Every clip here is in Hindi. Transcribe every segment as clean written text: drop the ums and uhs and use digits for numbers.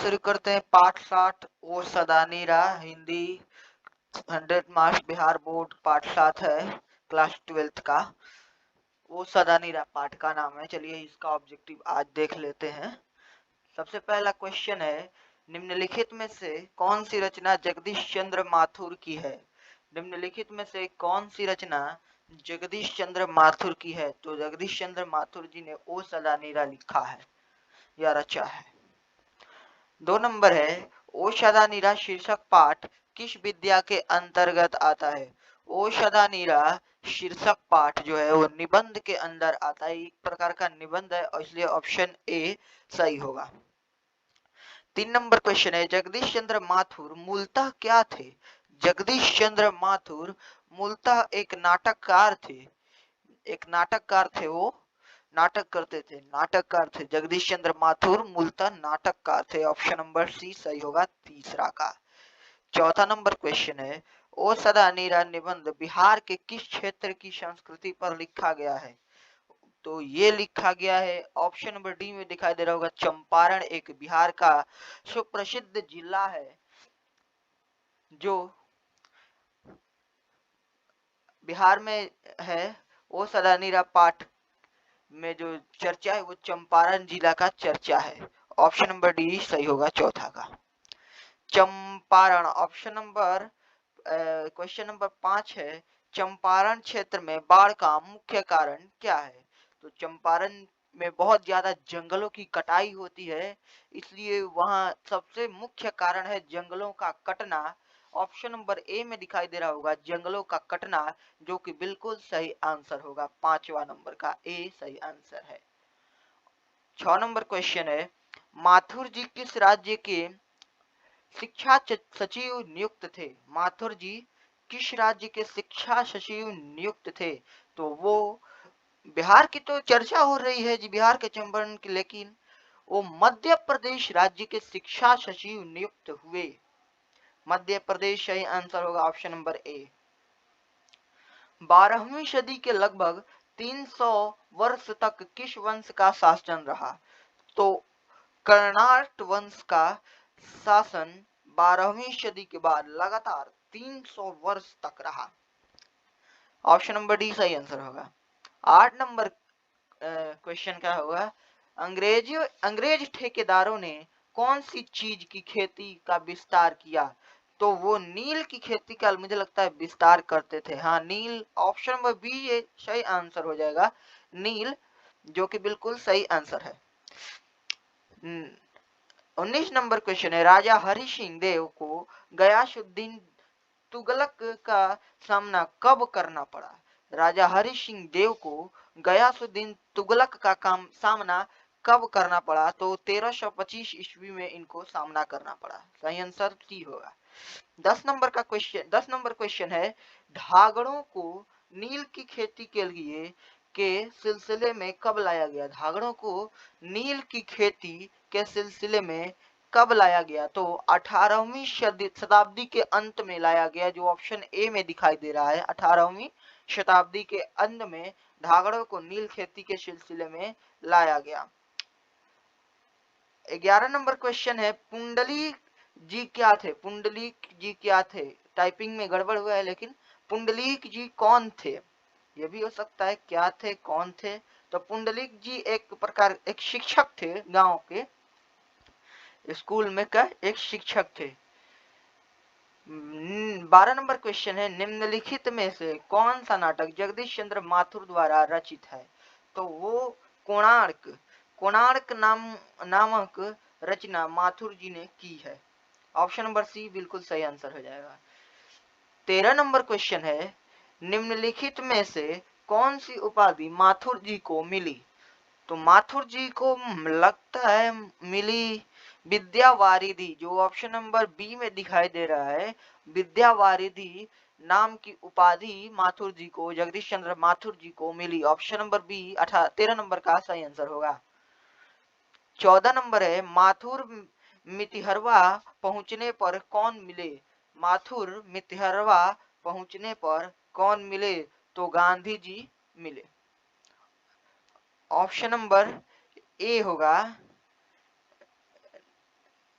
शुरू करते हैं पाठ 60 ओ सदानीरा हिंदी 100 मार्क्स बिहार बोर्ड पाठ 7 है क्लास 12th का। वो सदानीरा पाठ का नाम है। चलिए इसका ऑब्जेक्टिव आज देख लेते हैं। सबसे पहला क्वेश्चन है, निम्नलिखित में से कौन सी रचना जगदीश चंद्र माथुर की है। निम्नलिखित में से कौन सी रचना जगदीश चंद्र माथुर की है। तो जगदीश चंद्र माथुर जी ने ओ सदानीरा लिखा है या रचा है। 2 नंबर है, ओ सदानीरा शीर्षक पाठ किस विद्या के अंतर्गत आता है। ओ सदानीरा शीर्षक पाठ जो है वो निबंध के अंदर आता है, एक प्रकार का निबंध है और इसलिए ऑप्शन ए सही होगा। 3 नंबर क्वेश्चन है, जगदीश चंद्र माथुर मूलतः क्या थे। जगदीश चंद्र माथुर मूलतः एक नाटककार थे। एक नाटककार थे, वो नाटक करते थे, नाटककार थे। जगदीश चंद्र माथुर मूलतः नाटककार थे। ऑप्शन नंबर सी सही होगा तीसरा का। चौथा नंबर क्वेश्चन है, ओ सदानीरा निबंध बिहार के किस क्षेत्र की संस्कृति पर लिखा गया है। तो ये लिखा गया है ऑप्शन नंबर डी में दिखाई दे रहा होगा चंपारण, एक बिहार का सुप्रसिद्ध जिला है जो बिहार में है। ओ सदानीरा पाठ में जो चर्चा है वो चंपारण जिला का चर्चा है। ऑप्शन नंबर डी सही होगा चौथा का। Champaran option number question number 5 है, चंपारण क्षेत्र में बाढ़ का मुख्य कारण क्या है। तो चंपारण में बहुत ज्यादा जंगलों की कटाई होती है, इसलिए वहां सबसे मुख्य कारण है जंगलों का कटना। ऑप्शन नंबर ए में दिखाई दे रहा होगा जंगलों का कटना, जो कि बिल्कुल सही आंसर होगा। 5वां नंबर का ए सही आंसर है। 6 नंबर क्वेश्चन है, माथुर जी किस राज्य के शिक्षा सचिव नियुक्त थे। माथुर जी किस राज्य के शिक्षा सचिव नियुक्त थे। तो वो बिहार की तो चर्चा हो रही है जी, बिहार के चंपारण की, लेकिन वो मध्य प्रदेश राज्य के शिक्षा सचिव नियुक्त हुए। मध्य प्रदेश सही आंसर होगा ऑप्शन नंबर ए। 12वीं सदी के लगभग 300 वर्ष तक किस वंश का शासन रहा। तो कर्नाट वंश का शासन 12वीं सदी के बाद लगातार 300 वर्ष तक रहा। ऑप्शन नंबर डी सही आंसर होगा। 8 नंबर क्वेश्चन क्या होगा, अंग्रेज ठेकेदारों ने कौन सी चीज की खेती का विस्तार किया। तो वो नील की खेती का मुझे लगता है विस्तार करते थे। हाँ नील, ऑप्शन नंबर बी ये सही आंसर हो जाएगा, नील, जो कि बिल्कुल सही आंसर है। 19 नंबर क्वेश्चन है, राजा हरि सिंह देव को गयासुद्दीन तुगलक का सामना कब करना पड़ा। राजा हरि सिंह देव को गयासुद्दीन तुगलक का सामना कब करना पड़ा। तो 1325 ईस्वी में इनको सामना करना पड़ा। सही आंसर सी होगा। 10 नंबर क्वेश्चन है, धागड़ों को नील की खेती के लिए के सिलसिले में कब लाया गया। धागड़ों को नील की खेती के सिलसिले में कब लाया गया। तो 18वीं शताब्दी के अंत में लाया गया, जो ऑप्शन ए में दिखाई दे रहा है। 18वीं शताब्दी के अंत में धागड़ों को नील खेती के सिलसिले में लाया गया। 11 नंबर क्वेश्चन है, पुंडलीक जी क्या थे। पुंडलीक जी क्या थे, टाइपिंग में गड़बड़ हुआ है, लेकिन पुंडलीक जी कौन थे, ये भी हो सकता है क्या थे कौन थे। तो पुंडलीक जी एक प्रकार एक शिक्षक थे, गांव के स्कूल में का एक शिक्षक थे। 12 नंबर क्वेश्चन है, निम्नलिखित में से कौन सा नाटक जगदीश चंद्र माथुर द्वारा रचित है। तो वो कोणार्क, कोणार्क नामक रचना माथुर जी ने की है। ऑप्शन नंबर सी बिल्कुल सही आंसर हो जाएगा। 13 नंबर क्वेश्चन है, निम्नलिखित में से कौन सी उपाधि माथुर जी को मिली। तो माथुर जी को लगता है मिली विद्यावारिधि, जो ऑप्शन नंबर बी में दिखाई दे रहा है। विद्यावारिधि नाम की उपाधि माथुर जी को, जगदीश चंद्र माथुर जी को मिली। ऑप्शन नंबर बी 13 नंबर का सही आंसर होगा। 14 नंबर है, माथुर मितिहरवा पहुंचने पर कौन मिले। माथुर मितिहरवा पहुंचने पर कौन मिले। तो गांधी जी मिले। ऑप्शन नंबर ए होगा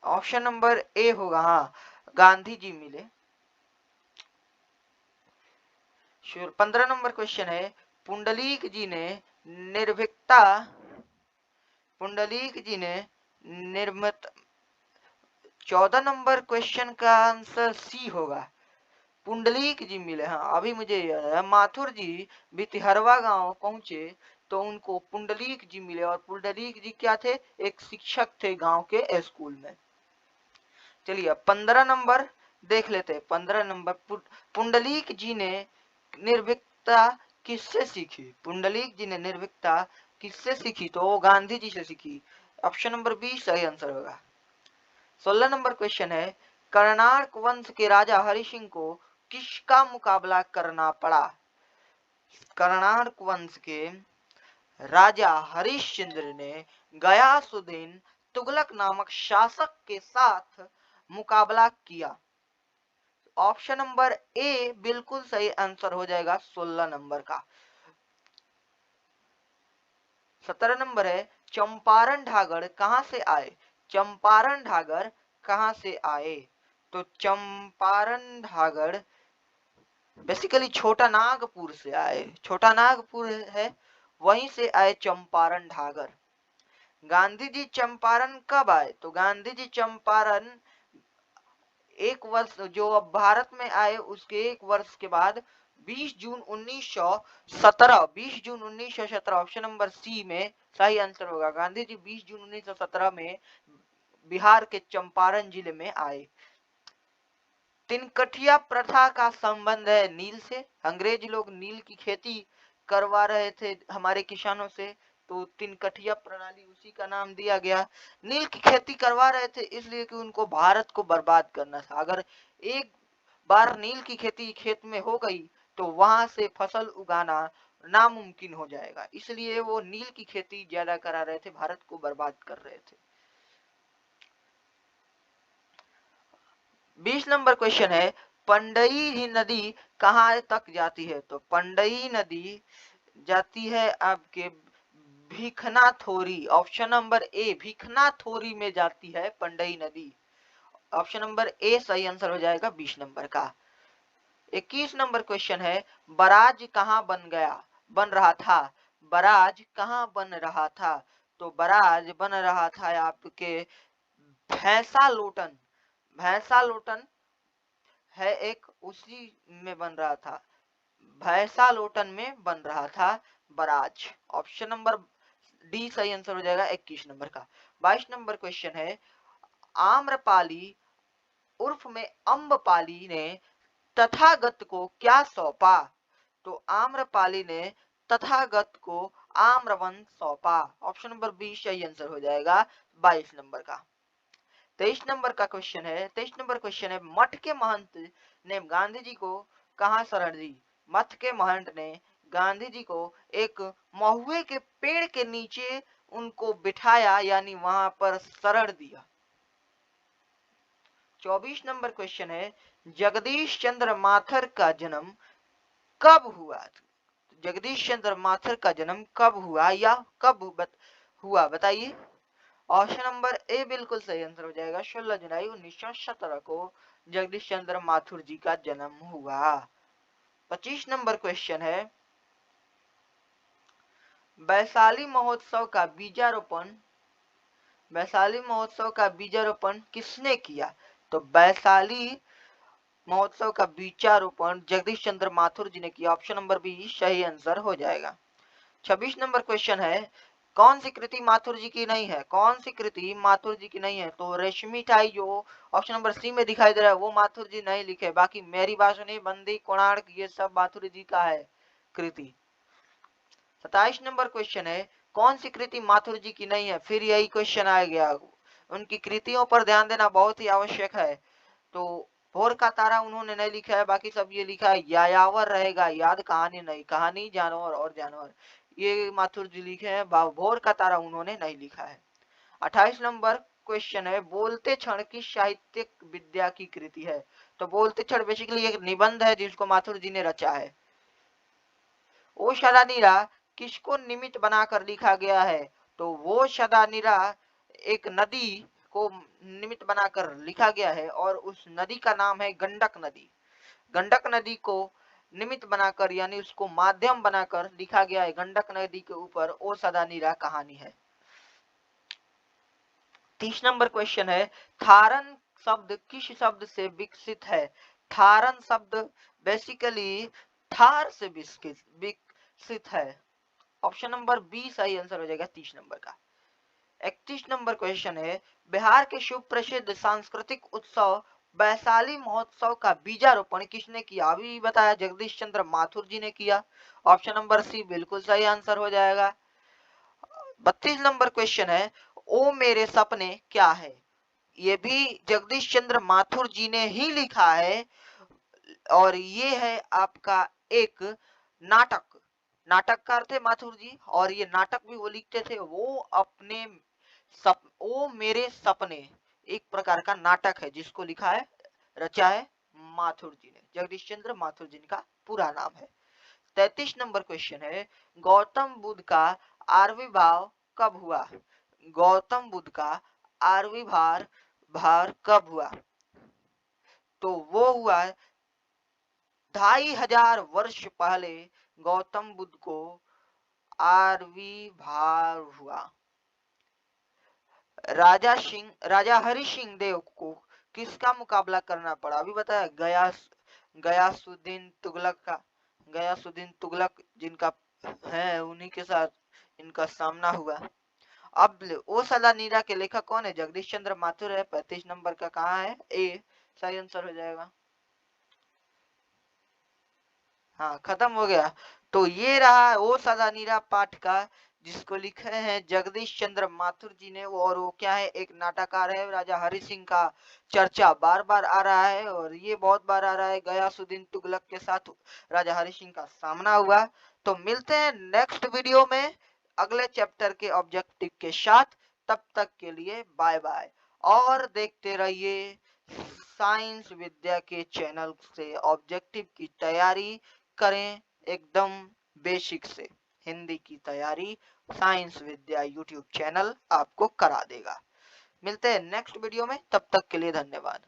ऑप्शन नंबर ए होगा। हाँ, गांधी जी मिले। 15 नंबर क्वेश्चन है, पुंडलीक जी ने निर्भीकता पुंडलीक जी ने निर्मित 14 नंबर क्वेश्चन का आंसर सी होगा। पुंडलीक जी मिले। हाँ, अभी मुझे याद है, माथुर जी बितिहरवा गांव पहुंचे तो उनको पुंडलीक जी मिले, और पुंडलीक जी क्या थे? एक शिक्षक थे गांव के स्कूल में। चलिए अब 15 नंबर देख लेते हैं। 15 नंबर, पुंडलीक जी ने निर्भीकता किससे सीखी? पुंडलीक जी ने निर्भीकता किससे सीखी? तो वो गांधी जी से सीखी। ऑप्शन नंबर बी सही आंसर होगा। 16 नंबर क्वेश्चन है, कर्नाटक वंश के राजा हरि सिंह को किसका मुकाबला करना पड़ा? कर्नाटक वंश के राजा हरिश्चंद्र ने गयासुद्दीन तुगलक नामक शासक के साथ मुकाबला किया। ऑप्शन नंबर ए बिल्कुल सही आंसर हो जाएगा 16 नंबर का। 17 नंबर है, चंपारण ढागर कहां से आए? चंपारण ढागर कहां से आए? तो चंपारण ढागर बेसिकली छोटा नागपुर से आए। छोटा नागपुर है, वहीं से आए चंपारण ढागर। गांधी जी चंपारण कब आए? तो गांधी जी चंपारण एक वर्ष, जो अब भारत में आए उसके एक वर्ष के बाद 20 जून 1917, 20 जून 1917 ऑप्शन नंबर सी में सही आंसर होगा। गांधी जी 20 जून 1917 में बिहार के चंपारण जिले में आए। तिनकठिया प्रथा का संबंध है नील से। अंग्रेज लोग नील की खेती करवा रहे थे हमारे किसानों से, तो तिनकठिया प्रणाली उसी का नाम दिया गया। नील की खेती करवा रहे थे इसलिए कि उनको भारत को बर्बाद करना था। अगर एक बार नील की खेती खेत में हो गई तो वहां से फसल उगाना नामुमकिन हो जाएगा, इसलिए वो नील की खेती ज्यादा करा रहे थे, भारत को बर्बाद कर रहे थे। 20 नंबर क्वेश्चन है, पंडई नदी कहां तक जाती है? तो पंडई नदी जाती है आपके भीखनाथोरी। ऑप्शन नंबर ए भीखनाथोरी में जाती है पंडई नदी। ऑप्शन नंबर ए सही आंसर हो जाएगा 20 नंबर का। 21 नंबर क्वेश्चन है, बराज कहां बन रहा था? बराज कहां बन रहा था? तो बराज बन रहा था आपके भैंसा लोटन। भैंसा लोटन है एक, उसी में बन रहा था। भैंसा लोटन में बन रहा था बराज। ऑप्शन नंबर डी सही आंसर हो जाएगा 21 नंबर का। 22 नंबर क्वेश्चन है, आम्रपाली उर्फ में अम्बपाली ने तथागत को क्या सौंपा? तो आम्रपाली ने तथागत को आम्रवन सौंपा। ऑप्शन नंबर बी सही आंसर हो जाएगा 22 नंबर का। 23 नंबर का क्वेश्चन है, 23 नंबर क्वेश्चन है, मठ के महंत ने गांधी जी को कहां शरण दी? मठ के महंत ने गांधी जी को एक महुए के पेड़ के नीचे उनको बिठाया, यानी वहां पर शरण दिया। 24 नंबर क्वेश्चन है, जगदीश चंद्र माथुर का जन्म कब हुआ? जगदीश चंद्र माथुर का जन्म कब हुआ या हुआ बताइए। ऑप्शन नंबर ए बिल्कुल सही आंसर हो जाएगा। 16 जुलाई 1917 को जगदीश चंद्र माथुर जी का जन्म हुआ। 25 नंबर क्वेश्चन है, वैशाली महोत्सव का बीजारोपण किसने किया? तो वैशाली महोत्सव का बीजारोपण जगदीश चंद्र माथुर जी ने किया। ऑप्शन नंबर बी सही आंसर हो जाएगा। 26 नंबर क्वेश्चन है, कौन सी कृति माथुर जी की नहीं है? कौन सी कृति माथुर जी की नहीं है? तो रेशमी टाई जो ऑप्शन नंबर सी में दिखाई दे रहा है वो माथुर जी नहीं लिखे, बाकी मेरी बात सुनिए, बंदी कोणार्क ये सब माथुर जी का है कृति। 27 नंबर क्वेश्चन है, कौन सी कृति माथुर जी की नहीं है? फिर यही क्वेश्चन आ गया। उनकी कृतियों पर ध्यान देना बहुत ही आवश्यक है। तो भोर का तारा उन्होंने नहीं लिखा है, बाकी सब ये लिखा है, यायावर रहेगा याद कहानी नहीं, कहानी जानवर और जानवर, ये माथुर जी लिखे हैं। भोर का तारा उन्होंने नहीं लिखा है। 28 नंबर क्वेश्चन है, बोलते क्षण की साहित्यिक विद्या की कृति है? तो बोलते क्षण बेसिकली एक निबंध है जिसको माथुर जी ने रचा है। ओ सदा नीरा किसको निमित्त बनाकर लिखा गया है? तो वो सदा नीरा एक नदी को निमित्त बनाकर लिखा गया है और उस नदी का नाम है गंडक नदी। गंडक नदी को निमित्त बनाकर यानी उसको माध्यम बनाकर लिखा गया है। गंडक नदी के ऊपर ओ सदा नीरा कहानी है। 30 नंबर क्वेश्चन है, थारन शब्द किस शब्द से विकसित है? थारन शब्द बेसिकली थार से विकसित है। ऑप्शन नंबर बी सही आंसर हो जाएगा 30 नंबर का। 31 नंबर क्वेश्चन है, बिहार के शुभ प्रसिद्ध सांस्कृतिक उत्सव वैशाली महोत्सव का बीजारोपण किसने किया? अभी बताया जगदीश चंद्र माथुर जी ने किया। ऑप्शन नंबर सी बिल्कुल सही आंसर हो जाएगा। 32 नंबर क्वेश्चन है, ओ मेरे सपने क्या है? ये भी जगदीश चंद्र माथुर जी ने ही लिखा है और ये है आपका एक नाटक। नाटककार थे माथुर जी और ये नाटक भी वो लिखते थे। वो अपने ओ मेरे सपने एक प्रकार का नाटक है जिसको लिखा है, रचा है माथुर जी ने। जगदीश चंद्र माथुर जी का पूरा नाम है। 33 नंबर क्वेश्चन है, गौतम बुद्ध का आविर्भाव कब हुआ? गौतम बुद्ध का आविर्भाव कब हुआ? तो वो हुआ 2500 वर्ष पहले गौतम बुद्ध को आविर्भाव हुआ। राजा हरि सिंह देव को किसका मुकाबला करना पड़ा? अभी बताया गयासुद्दीन तुगलक जिनका है, उन्हीं के साथ इनका सामना हुआ। अब ओ सदा नीरा के लेखक कौन है? जगदीश चंद्र माथुर है। 35 नंबर का कहाँ है? ए सही आंसर हो जाएगा। हाँ खत्म हो गया। तो ये रहा ओ सदा नीरा पाठ का, जिसको लिखे हैं जगदीश चंद्र माथुर जी ने। और वो क्या है, एक नाटककार है। राजा हरि सिंह का चर्चा बार बार आ रहा है और ये बहुत बार आ रहा है। गयासुद्दीन तुगलक के साथ राजा हरि सिंह का सामना हुआ। तो मिलते हैं नेक्स्ट वीडियो में अगले चैप्टर के ऑब्जेक्टिव के साथ। तब तक के लिए बाय बाय। और देखते रहिए साइंस विद्या के चैनल से ऑब्जेक्टिव की तैयारी करें एकदम बेसिक से। हिंदी की तैयारी साइंस विद्या यूट्यूब चैनल आपको करा देगा। मिलते हैं नेक्स्ट वीडियो में, तब तक के लिए धन्यवाद।